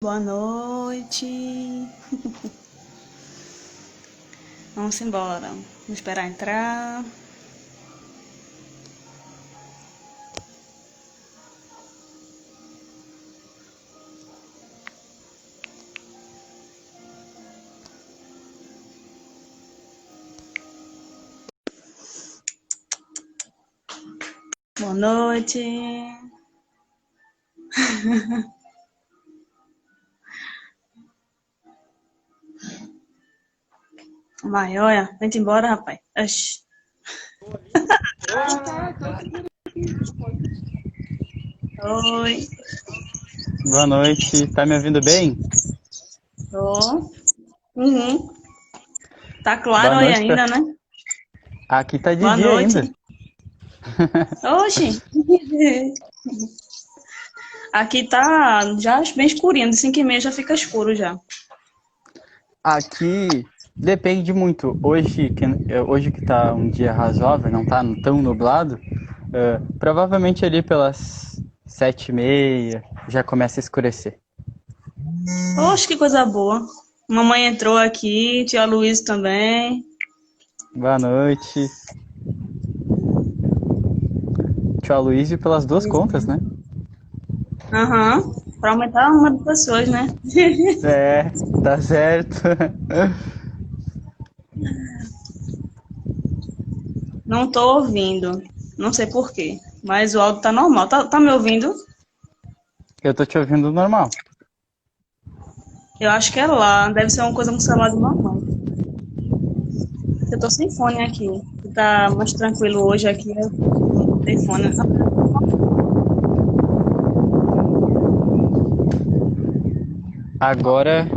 Boa noite. Vamos embora. Vamos esperar entrar. Boa noite. Vai, olha. Vem embora, rapaz. Oxi. Oi. Boa noite, tá me ouvindo bem? Tô. Uhum. Tá Boa claro aí noite, ainda, né? aqui tá de Boa dia noite. ainda. Oxi. Aqui tá já bem escurinho. De 5h30 já fica escuro já. Aqui depende muito. Hoje que tá um dia razoável, não tá tão nublado, provavelmente ali pelas 7h30 já começa a escurecer. Oxe, que coisa boa. Mamãe entrou aqui, tia Luiz também. Boa noite. Tio Aloysio pelas duas contas, né? Aham. Pra aumentar o número de pessoas, né? É, tá certo. Não tô ouvindo. Não sei por quê. Mas o áudio tá normal. Tá me ouvindo? Eu tô te ouvindo normal. Eu acho que é lá. Deve ser uma coisa com o celular de mamãe. Eu tô sem fone aqui. Tá mais tranquilo hoje aqui. Eu não tenho fone. Agora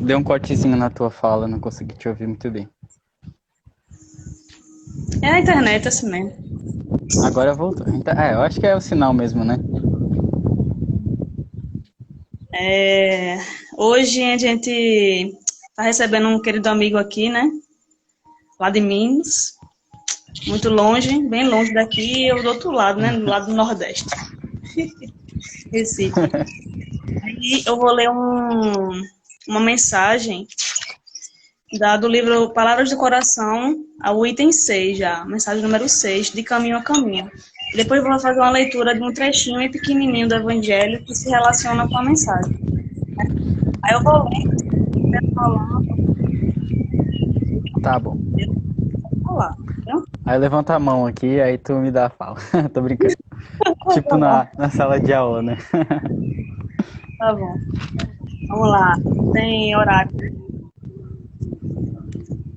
deu um cortezinho na tua fala, não consegui te ouvir muito bem. É a internet assim mesmo. Agora voltou. Então, eu acho que é o sinal mesmo, né? É, hoje a gente tá recebendo um querido amigo aqui, né? Lá de Minas. Muito longe, bem longe daqui. Eu do outro lado, né? Do lado do Nordeste. Recife. Aí eu vou ler uma mensagem do livro Palavras do Coração, ao item 6 já, mensagem número 6 de Caminho a Caminho. Depois eu vou fazer uma leitura de um trechinho bem pequenininho do Evangelho que se relaciona com a mensagem. Aí eu vou ler, falando, Tá bom. falar, entendeu? Aí levanta a mão aqui, aí tu me dá a fala. Tô brincando. Tipo Tá bom, na sala de aula, né? tá bom. Vamos lá. Tem horário.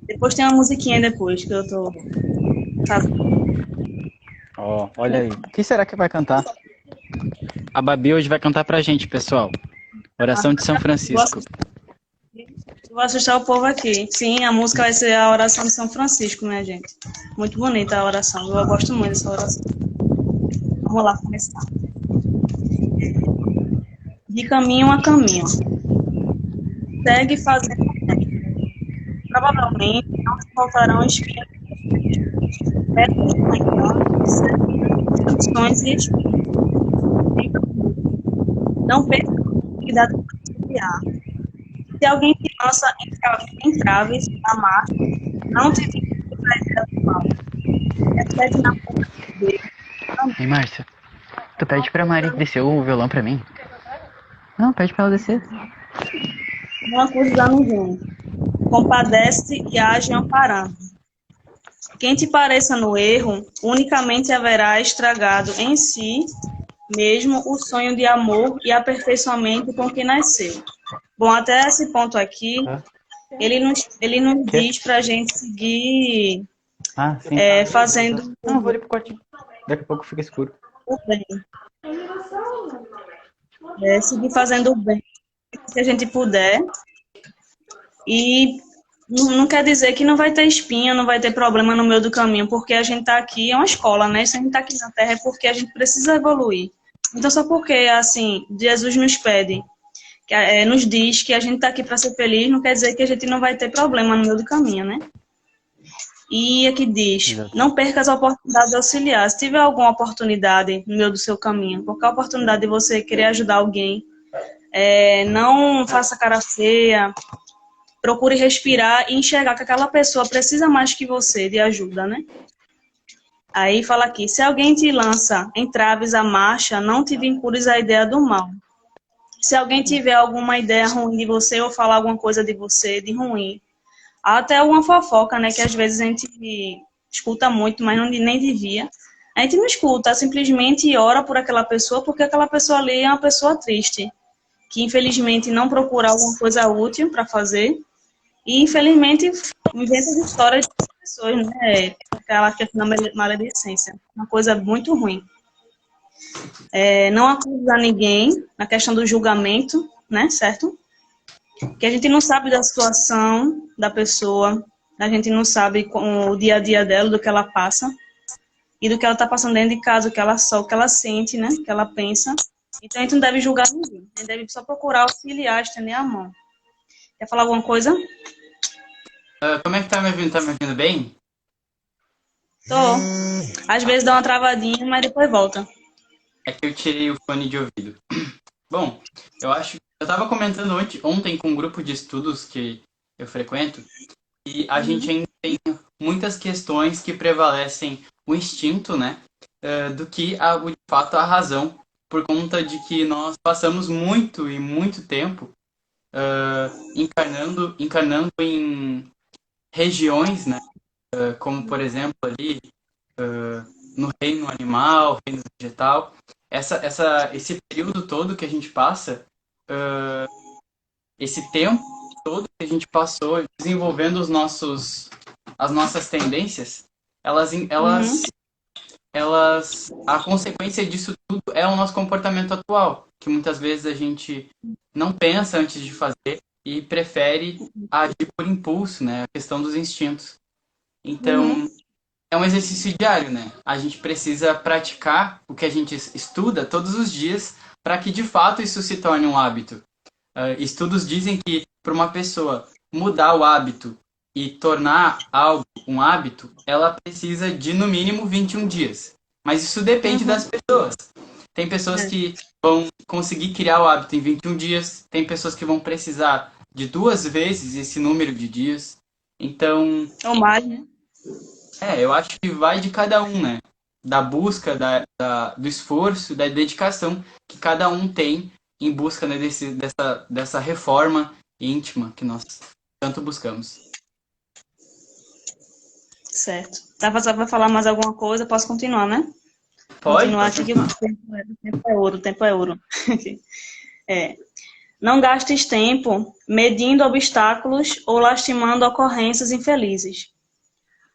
Depois tem uma musiquinha depois que eu tô fazendo. Ó, olha aí. O que será que vai cantar? A Babi hoje vai cantar pra gente, pessoal. Oração de São Francisco. Vou assustar o povo aqui. Sim, a música vai ser a oração de São Francisco, né, gente? Muito bonita a oração. Eu gosto muito dessa oração. Vamos lá começar. De caminho a caminho. Segue fazendo bem. Provavelmente não te faltarão espinhos, pedras de manhã, instruções e espinhos. Não perca a oportunidade de auxiliar. Se alguém te lança entraves na marcha, não te fique surpresa do mal. Recebe na boca dele. Ei, Márcia, tu pede pra Mari descer o violão pra mim? Não, pede pra ela descer. Não acusa da ninguém. Compadece e age amparando. Quem te pareça no erro, unicamente haverá estragado em si mesmo o sonho de amor e aperfeiçoamento com que nasceu. Bom, até esse ponto aqui, Hã? ele nos Quê? diz para a gente seguir Ah, sim. fazendo Não, eu vou ali pro quartinho. Daqui a pouco fica escuro. o bem, seguir fazendo o bem se a gente puder. E não quer dizer que não vai ter espinha, não vai ter problema no meio do caminho, porque a gente está aqui, é uma escola, né? Se a gente está aqui na Terra é porque a gente precisa evoluir. Então, só porque, assim, Jesus nos pede, nos diz que a gente está aqui para ser feliz, não quer dizer que a gente não vai ter problema no meio do caminho, né? E aqui diz, Exato. não perca as oportunidades de auxiliar. Se tiver alguma oportunidade no meio do seu caminho, qualquer oportunidade de você querer ajudar alguém, Não faça cara feia, procure respirar e enxergar que aquela pessoa precisa mais que você de ajuda, né? Aí fala aqui, se alguém te lança entraves à marcha, não te vincules à ideia do mal. Se alguém tiver alguma ideia ruim de você ou falar alguma coisa de você de ruim, até alguma fofoca, né, que às vezes a gente escuta muito, mas nem devia. A gente não escuta, simplesmente ora por aquela pessoa, porque aquela pessoa ali é uma pessoa triste, que infelizmente não procura alguma coisa útil para fazer, e infelizmente inventa histórias de pessoas, né, aquela questão da maledicência, uma coisa muito ruim. Não acusar ninguém na questão do julgamento, né, certo? Que a gente não sabe da situação da pessoa, a gente não sabe o dia a dia dela, do que ela passa e do que ela está passando dentro de casa, o que ela sente, né, o que ela pensa. Então a gente não deve julgar ninguém, a gente deve só procurar auxiliar, estender a mão. Quer falar alguma coisa? Como é que tá me ouvindo? Tá me ouvindo bem? Tô. Às vezes dá uma travadinha, mas depois volta. É que eu tirei o fone de ouvido. Bom, eu acho. Eu estava comentando ontem com um grupo de estudos que eu frequento, e a gente ainda tem muitas questões que prevalecem o instinto, né? Do que, de fato, a razão, por conta de que nós passamos muito e muito tempo encarnando em regiões, né? Como, por exemplo, ali no reino animal, reino vegetal. Esse período todo que a gente passa, esse tempo todo que a gente passou desenvolvendo as nossas tendências, Uhum. a consequência disso tudo é o nosso comportamento atual, que muitas vezes a gente não pensa antes de fazer e prefere agir por impulso, né? A questão dos instintos. Então, Uhum. é um exercício diário, né? A gente precisa praticar o que a gente estuda todos os dias para que de fato isso se torne um hábito. Estudos dizem que para uma pessoa mudar o hábito e tornar algo um hábito, ela precisa de no mínimo 21 dias. Mas isso depende Uhum. das pessoas. Tem pessoas É. que vão conseguir criar o hábito em 21 dias, tem pessoas que vão precisar de 2 vezes esse número de dias. Então, Ou mais, né? eu acho que vai de cada um, né? Da busca, do esforço, da dedicação que cada um tem em busca, né, dessa reforma íntima que nós tanto buscamos. Certo. Vai falar mais alguma coisa? Posso continuar, né? Continuar Pode aqui que o continuar. tempo é ouro, o tempo é ouro. É. Não gastes tempo medindo obstáculos ou lastimando ocorrências infelizes.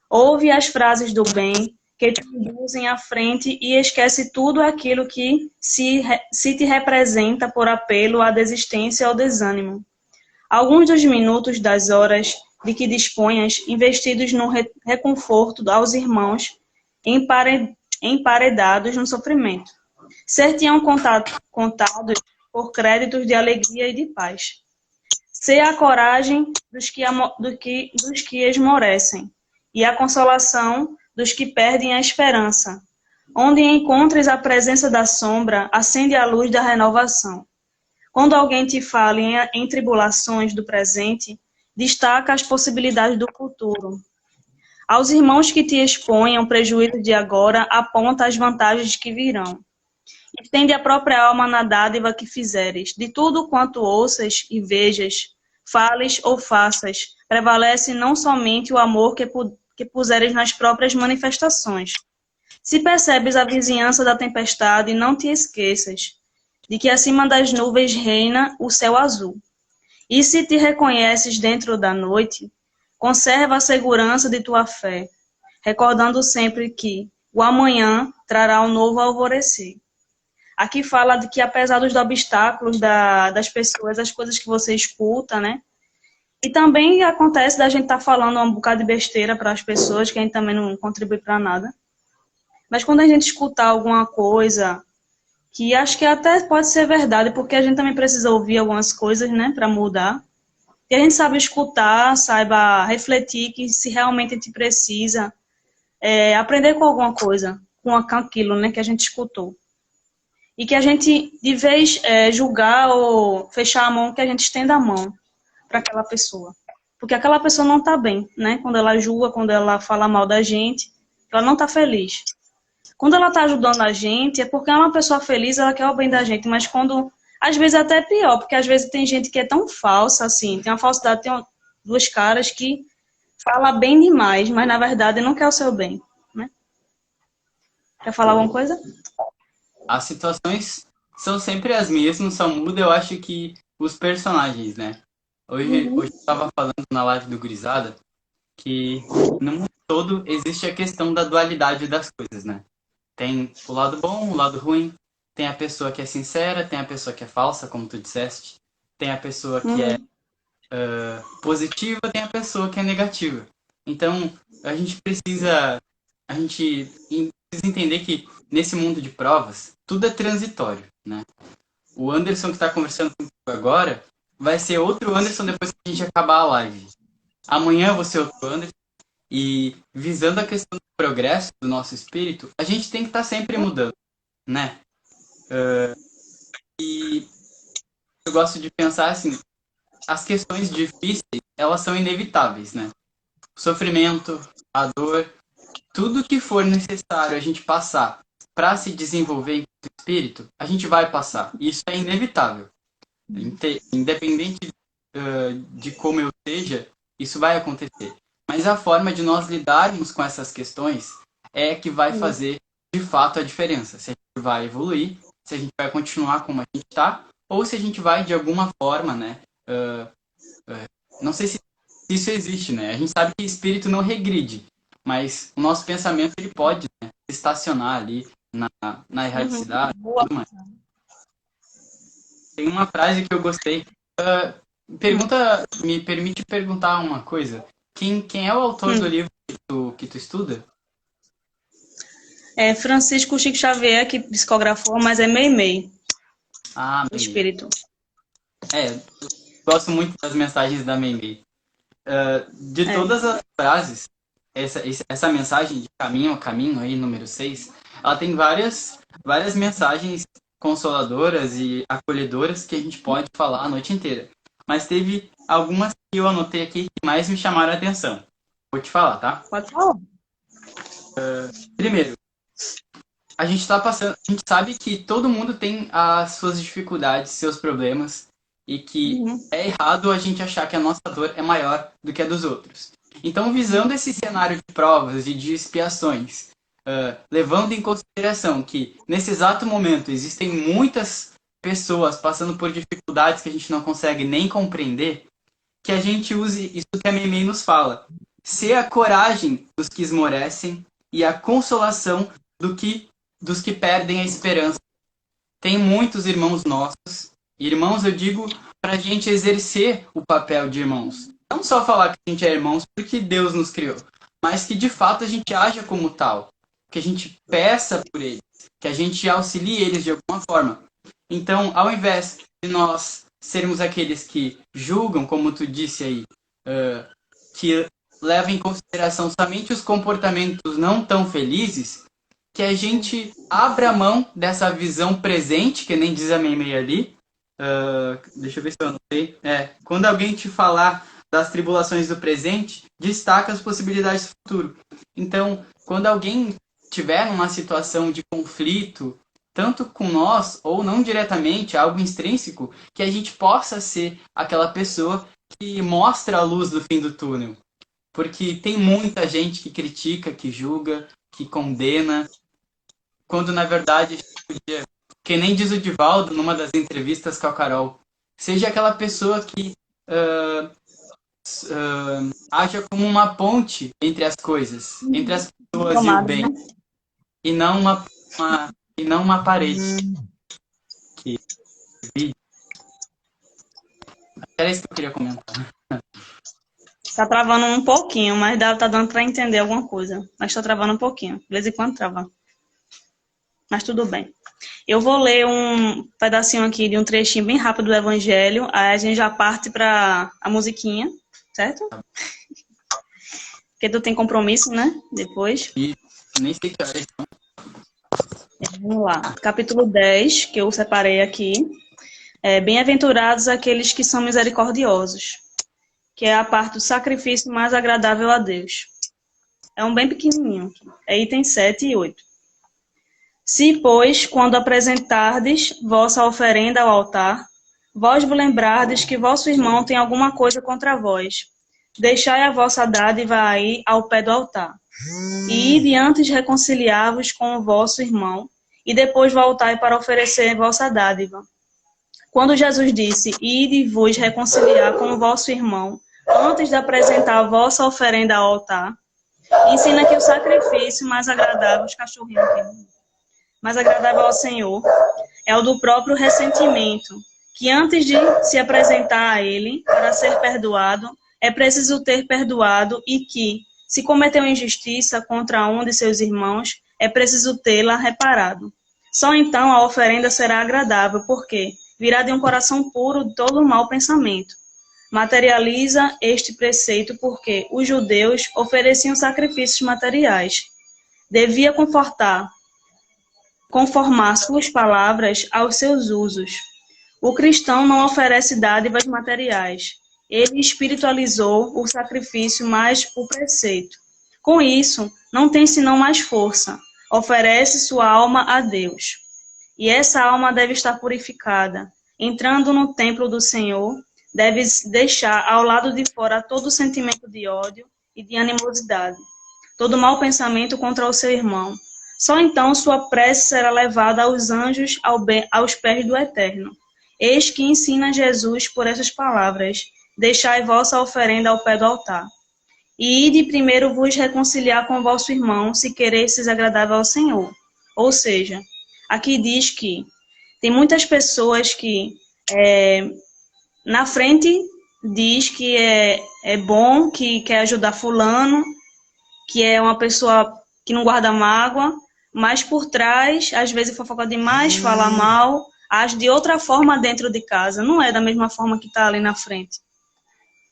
Ouve as frases do bem que te induzem à frente e esquece tudo aquilo que se te representa por apelo à desistência ou desânimo. Alguns dos minutos das horas de que disponhas investidos no reconforto aos irmãos emparedados no sofrimento. Ser-te-ão contados por créditos de alegria e de paz. Ser a coragem dos que esmorecem e a consolação dos que perdem a esperança. Onde encontres a presença da sombra, acende a luz da renovação. Quando alguém te fala em tribulações do presente, destaca as possibilidades do futuro. Aos irmãos que te expõem o prejuízo de agora, aponta as vantagens que virão. Estende a própria alma na dádiva que fizeres. De tudo quanto ouças e vejas, fales ou faças, prevalece não somente o amor que puseres nas próprias manifestações. Se percebes a vizinhança da tempestade, não te esqueças de que acima das nuvens reina o céu azul. E se te reconheces dentro da noite, conserva a segurança de tua fé, recordando sempre que o amanhã trará um novo alvorecer. Aqui fala de que apesar dos obstáculos das pessoas, as coisas que você escuta, né? E também acontece da gente estar falando um bocado de besteira para as pessoas, que a gente também não contribui para nada. Mas quando a gente escutar alguma coisa, que acho que até pode ser verdade, porque a gente também precisa ouvir algumas coisas, né, para mudar. E a gente sabe escutar, saiba refletir que se realmente a gente precisa aprender com alguma coisa, com aquilo, né, que a gente escutou. E que a gente, de vez julgar ou fechar a mão, que a gente estenda a mão para aquela pessoa. Porque aquela pessoa não está bem, né? Quando ela julga, quando ela fala mal da gente, ela não está feliz. Quando ela está ajudando a gente, é porque é uma pessoa feliz, ela quer o bem da gente. Mas quando, às vezes até é pior, porque às vezes tem gente que é tão falsa, assim, tem uma falsidade, duas caras que fala bem demais, mas na verdade não quer o seu bem, né? Quer falar alguma coisa? As situações são sempre as mesmas, só muda, eu acho que os personagens, né? Hoje eu estava falando na live do Gurizada que no mundo todo existe a questão da dualidade das coisas, né? Tem o lado bom, o lado ruim, tem a pessoa que é sincera, tem a pessoa que é falsa, como tu disseste, tem a pessoa que é positiva, tem a pessoa que é negativa. Então, a gente precisa entender que nesse mundo de provas, tudo é transitório, né? O Anderson que está conversando comigo agora vai ser outro Anderson depois que a gente acabar a live. Amanhã eu vou ser outro Anderson. E visando a questão do progresso do nosso espírito, a gente tem que estar sempre mudando, né? E eu gosto de pensar assim, as questões difíceis, elas são inevitáveis, né? O sofrimento, a dor, tudo que for necessário a gente passar para se desenvolver enquanto espírito, a gente vai passar. Isso é inevitável. Independente de como eu seja, isso vai acontecer. Mas a forma de nós lidarmos com essas questões é que vai fazer, de fato, a diferença. Se a gente vai evoluir, se a gente vai continuar como a gente está, ou se a gente vai, de alguma forma, né? Não sei se isso existe, né? A gente sabe que espírito não regride, mas o nosso pensamento ele pode, né, estacionar ali na erradicidade e tudo mais. Tem uma frase que eu gostei. Me permite perguntar uma coisa. Quem é o autor do livro que tu estuda? É Francisco Chico Xavier, que psicografou, mas é Meimei, Ah, do Meimei. espírito. Gosto muito das mensagens da Meimei. De todas as frases, essa mensagem de caminho a caminho, aí, número 6, ela tem várias mensagens consoladoras e acolhedoras que a gente pode falar a noite inteira. Mas teve algumas que eu anotei aqui que mais me chamaram a atenção. Vou te falar, tá? Pode falar. Primeiro, a gente sabe que todo mundo tem as suas dificuldades, seus problemas, e que é errado a gente achar que a nossa dor é maior do que a dos outros. Então, visando esse cenário de provas e de expiações, levando em consideração que nesse exato momento existem muitas pessoas passando por dificuldades que a gente não consegue nem compreender, que a gente use isso que a Meimei nos fala. Ser a coragem dos que esmorecem e a consolação dos que perdem a esperança. Tem muitos irmãos nossos, irmãos eu digo para a gente exercer o papel de irmãos. Não só falar que a gente é irmãos porque Deus nos criou, mas que de fato a gente haja como tal, que a gente peça por eles, que a gente auxilie eles de alguma forma. Então, ao invés de nós sermos aqueles que julgam, como tu disse aí, que levam em consideração somente os comportamentos não tão felizes, que a gente abra mão dessa visão presente, que nem diz a Meimei ali. Deixa eu ver se eu anotei. Quando alguém te falar das tribulações do presente, destaca as possibilidades do futuro. Então, quando alguém tiver numa situação de conflito, tanto com nós, ou não diretamente, algo extrínseco, que a gente possa ser aquela pessoa que mostra a luz do fim do túnel. Porque tem muita gente que critica, que julga, que condena, quando na verdade a gente podia, que nem diz o Divaldo numa das entrevistas com a Carol, seja aquela pessoa que haja como uma ponte entre as coisas, entre as pessoas e o bem, e não uma parede. Era isso que eu queria comentar. Tá travando um pouquinho, mas tá dando para entender alguma coisa. Mas tá travando um pouquinho. De vez em quando trava. Mas tudo bem. Eu vou ler um pedacinho aqui de um trechinho bem rápido do Evangelho. Aí a gente já parte para a musiquinha, certo? Porque tu tem compromisso, né? Depois. E nem sei que horas são. Vamos lá. Capítulo 10, que eu separei aqui. Bem-aventurados aqueles que são misericordiosos, que é a parte do sacrifício mais agradável a Deus. É um bem pequenininho. É item 7 e 8. Se, pois, quando apresentardes vossa oferenda ao altar, vós vos lembrardes que vosso irmão tem alguma coisa contra vós, deixai a vossa dádiva aí ao pé do altar. E ide antes reconciliar-vos com o vosso irmão, e depois voltai para oferecer vossa dádiva. Quando Jesus disse, ide vos reconciliar com o vosso irmão, antes de apresentar a vossa oferenda ao altar, ensina que o sacrifício mais agradável, os cachorrinhos aqui, mais agradável ao Senhor, é o do próprio ressentimento, que antes de se apresentar a Ele para ser perdoado, é preciso ter perdoado e que, se cometeu injustiça contra um de seus irmãos, é preciso tê-la reparado. Só então a oferenda será agradável, porque virá de um coração puro de todo mau pensamento. Materializa este preceito porque os judeus ofereciam sacrifícios materiais. Devia conformar suas palavras aos seus usos. O cristão não oferece dádivas materiais. Ele espiritualizou o sacrifício mais o preceito. Com isso, não tem senão mais força. Oferece sua alma a Deus. E essa alma deve estar purificada. Entrando no templo do Senhor, deve deixar ao lado de fora todo sentimento de ódio e de animosidade, todo mau pensamento contra o seu irmão. Só então sua prece será levada aos anjos aos pés do Eterno. Eis que ensina Jesus por essas palavras: deixai vossa oferenda ao pé do altar. E ide primeiro vos reconciliar com vosso irmão, se quereis agradável ao Senhor. Ou seja, aqui diz que tem muitas pessoas que na frente diz que é bom, que quer ajudar fulano, que é uma pessoa que não guarda mágoa, mas por trás, às vezes fofoca demais, fala mal, age de outra forma dentro de casa, não é da mesma forma que está ali na frente.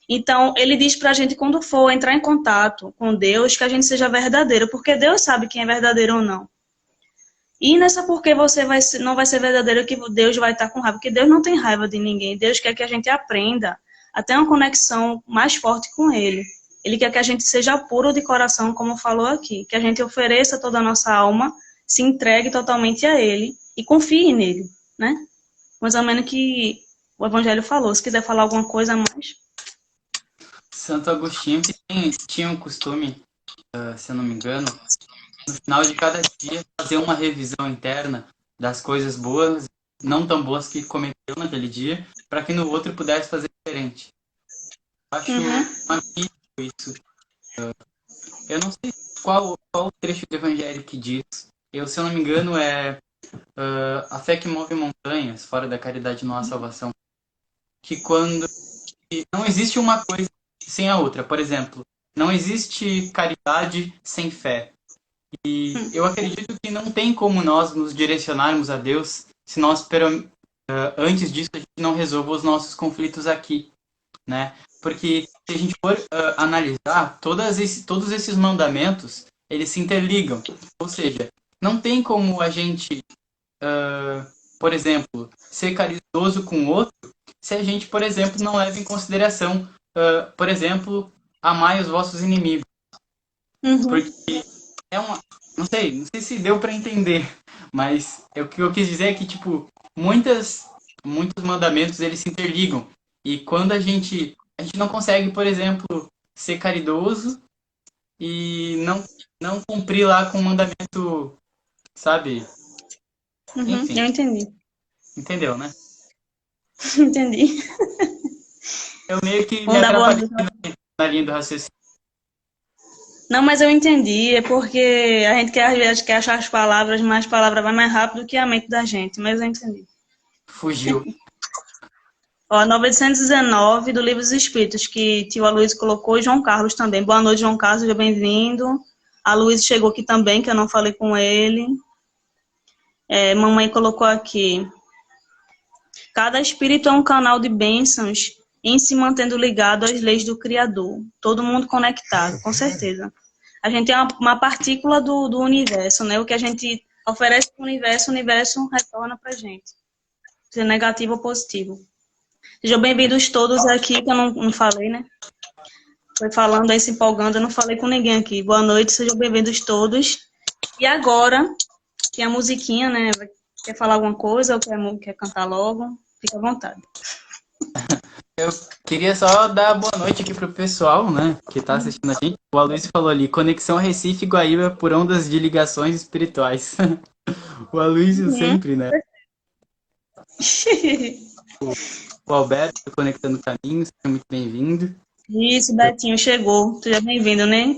Então, ele diz pra gente, quando for entrar em contato com Deus, que a gente seja verdadeiro, porque Deus sabe quem é verdadeiro ou não. E nessa porque você não vai ser verdadeiro que Deus vai estar com raiva, porque Deus não tem raiva de ninguém. Deus quer que a gente aprenda a ter uma conexão mais forte com Ele. Ele quer que a gente seja puro de coração, como falou aqui, que a gente ofereça toda a nossa alma, se entregue totalmente a Ele e confie nele, né? Mais ou menos que o Evangelho falou. Se quiser falar alguma coisa a mais. Santo Agostinho que tinha um costume, se eu não me engano, no final de cada dia fazer uma revisão interna das coisas boas, não tão boas que cometeu naquele dia, para que no outro pudesse fazer diferente. Acho magnífico isso. Eu não sei qual trecho do Evangelho que diz. Se eu não me engano, a fé que move montanhas, fora da caridade não há salvação. Que não existe uma coisa sem a outra. Por exemplo, não existe caridade sem fé. E eu acredito que não tem como nós nos direcionarmos a Deus se nós, antes disso, a gente não resolva os nossos conflitos aqui, né? Porque se a gente for analisar, todos esses mandamentos, eles se interligam. Ou seja, não tem como a gente, por exemplo, ser caridoso com o outro se a gente, por exemplo, não leva em consideração, por exemplo, amai os vossos inimigos. Porque não sei se deu para entender, mas o que eu quis dizer é que, tipo, muitos mandamentos, eles se interligam. E quando a gente não consegue, por exemplo, ser caridoso e não cumprir lá com o mandamento, sabe? Enfim. Eu entendi. Entendeu, né? Entendi. Eu meio que me atrapalhei na linha do raciocínio. Não, mas eu entendi. É porque a gente às vezes quer achar as palavras, mas a palavra vai mais rápido que a mente da gente. Mas eu entendi. Fugiu. Ó, 919 do Livro dos Espíritos, que tio Aloysio colocou, e João Carlos também. Boa noite, João Carlos, seja bem-vindo. A Aloysio chegou aqui também, que eu não falei com ele. Mamãe colocou aqui. Cada espírito é um canal de bênçãos em se mantendo ligado às leis do Criador. Todo mundo conectado, com certeza. A gente é uma partícula do universo, né? O que a gente Oferece para o universo retorna pra gente. Seja negativo ou positivo. Sejam bem-vindos todos aqui, que eu não falei, né? Foi falando aí, se empolgando, eu não falei com ninguém aqui. Boa noite, sejam bem-vindos todos. E agora, tem a musiquinha, né? Quer falar alguma coisa ou quer cantar logo? Fica à vontade. Eu queria só dar boa noite aqui pro pessoal, né, que tá assistindo a gente. O Aloysio falou ali, Conexão Recife e Guaíba por ondas de ligações espirituais. O Aloysio sempre, né? O Alberto Conectando Caminhos, seja muito bem-vindo. Isso, Betinho, chegou. Seja bem-vindo, né?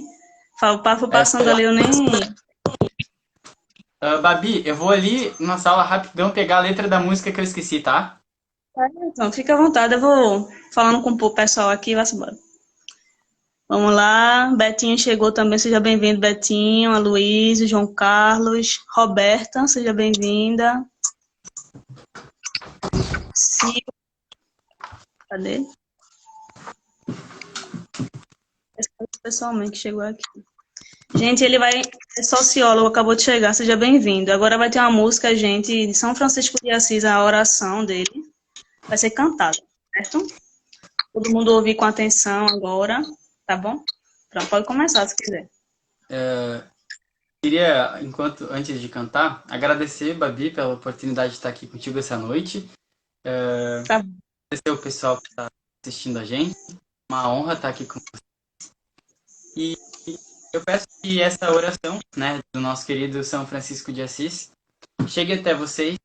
O papo passando ali, eu nem... Babi, eu vou ali na sala rapidão pegar a letra da música que eu esqueci, tá? Então, fica à vontade, eu vou falando com o pessoal aqui, vai-se embora. Vamos lá, Betinho chegou também, seja bem-vindo, Betinho, a Luísa, João Carlos, Roberta, seja bem-vinda. Sil, cadê? Pessoalmente chegou aqui. Gente, ele é sociólogo, acabou de chegar, seja bem-vindo. Agora vai ter uma música, gente, de São Francisco de Assis, a oração dele. Vai ser cantada, certo? Todo mundo ouvir com atenção agora, tá bom? Pronto, pode começar se quiser. Queria, antes de cantar, agradecer, Babi, pela oportunidade de estar aqui contigo essa noite. Tá bom. Agradecer o pessoal que está assistindo a gente. Uma honra estar aqui com vocês. E eu peço que essa oração, né, do nosso querido São Francisco de Assis chegue até vocês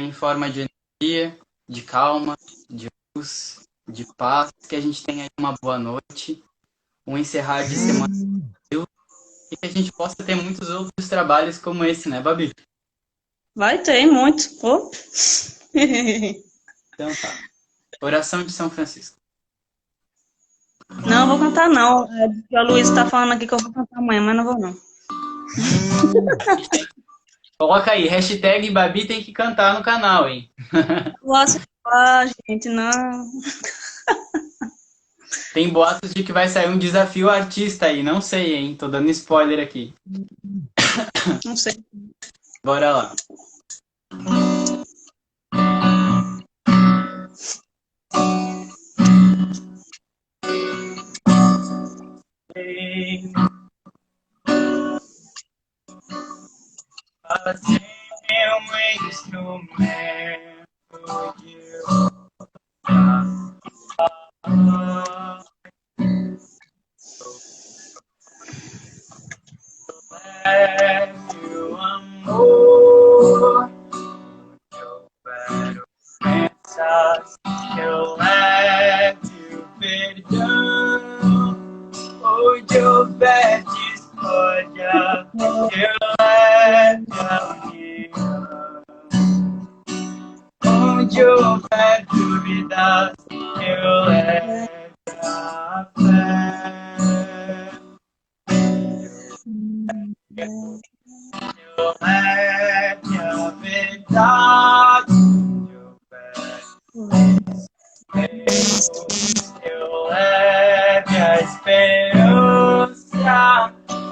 em forma de energia, de calma, de luz, de paz, que a gente tenha uma boa noite, um encerrar de semana e que a gente possa ter muitos outros trabalhos como esse, né, Babi? Vai ter muito. Oh. Então tá. Oração de São Francisco. Não, vou cantar não. A Luísa tá falando aqui que eu vou cantar amanhã, mas não vou não. Coloca aí, hashtag Babi tem que cantar no canal, hein? Nossa, gente, não. Tem boatos de que vai sair um desafio artista aí, não sei, hein? Tô dando spoiler aqui. Não sei. Bora lá. Fazer um instrumento de leve o amor, eu quero pensar, eu leve o perdão, onde houver discórdia, eu leve a união, onde houver dúvidas, eu leve a fé. Eu leve a verdade, eu leve a esperança,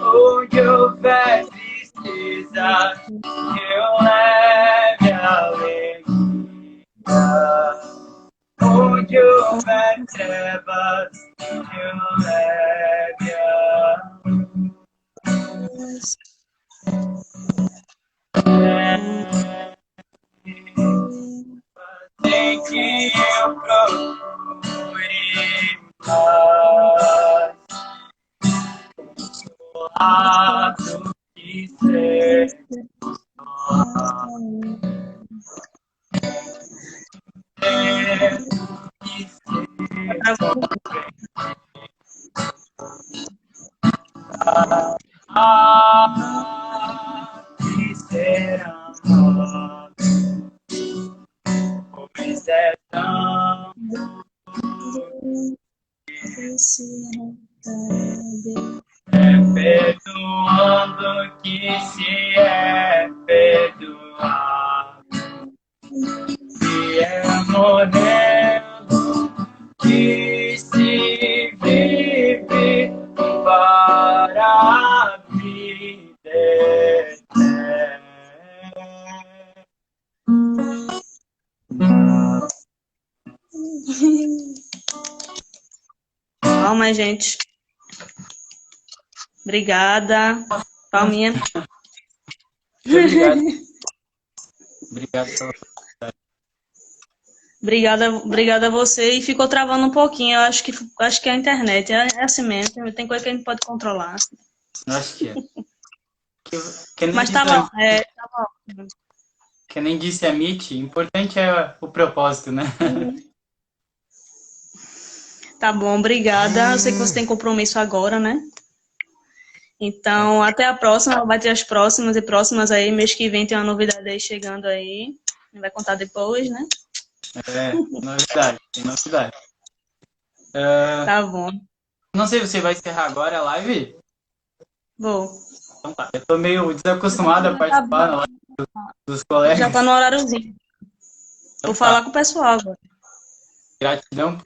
onde houver tristeza, eu leve a alegria, onde houver trevas, eu leve a luz. Tem que eu procure mais do lado que ser que ser amado, pois é tão perdoando que se é perdoado, se é morrendo que se vive para a vida eterna. Palmas, gente. Obrigada. Palminha. Obrigado. Obrigado pela Obrigada a você. E ficou travando um pouquinho. Eu acho que é a internet. É assim mesmo. Tem coisa que a gente pode controlar. Acho que é. Que nem Mas diz tá a, bom. Tá bom. que nem disse a Mitty, importante é o propósito, né? Tá bom, obrigada. Eu sei que você tem compromisso agora, né? Então, até a próxima. Vai ter as próximas e próximas aí. Mês que vem tem uma novidade aí chegando aí. Vai contar depois, né? Novidade, tem novidade. Ah, Tá bom. não sei, você vai encerrar agora a live? Vou. Então tá. Eu tô meio desacostumado a Tá participar bom. na live dos Já tá colegas. no horáriozinho. Então Vou tá. falar com o pessoal agora. Gratidão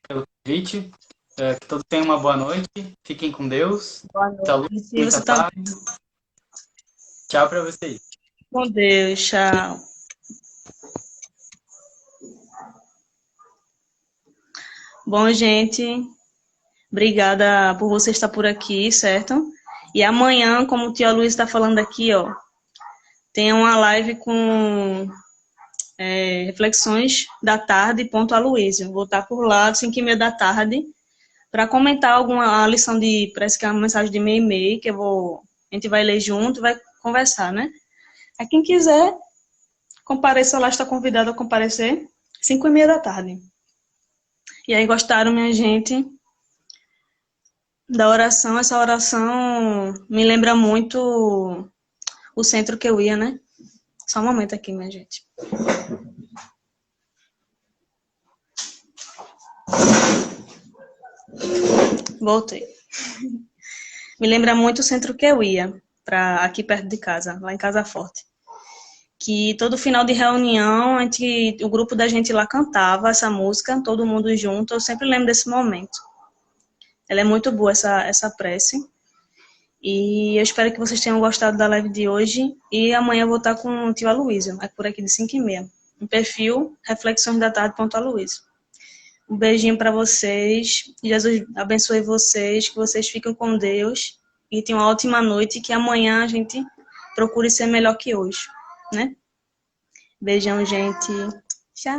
pelo convite. Que todos tenham uma boa noite. Fiquem com Deus. Boa Muita luz, noite. E muita você paz. também. Tchau pra vocês. Com Deus. Tchau. Bom, gente, obrigada por você estar por aqui, certo? E amanhã, como o tio Luiz está falando aqui, ó, tem uma live com reflexões da tarde, ponto Aloysio. Vou estar por lá, às 5h30 da tarde, para comentar alguma lição parece que é uma mensagem de meio e meio, que a gente vai ler junto e vai conversar, né? A quem quiser, compareça lá, está convidado a comparecer, 5h30 da tarde. E aí, gostaram, minha gente, da oração? Essa oração me lembra muito o centro que eu ia, né? Só um momento aqui, minha gente. Voltei. Me lembra muito o centro que eu ia, aqui perto de casa, lá em Casa Forte. Que todo final de reunião, o grupo da gente lá cantava essa música, todo mundo junto. Eu sempre lembro desse momento. Ela é muito boa, essa prece. E eu espero que vocês tenham gostado da live de hoje. E amanhã eu vou estar com o tio Aloysio, por aqui de 5h30. No perfil Reflexões da Tarde, Aloysio. Um beijinho para vocês. Jesus abençoe vocês, que vocês fiquem com Deus. E tenham uma ótima noite. E que amanhã a gente procure ser melhor que hoje, né? Beijão, gente. Tchau.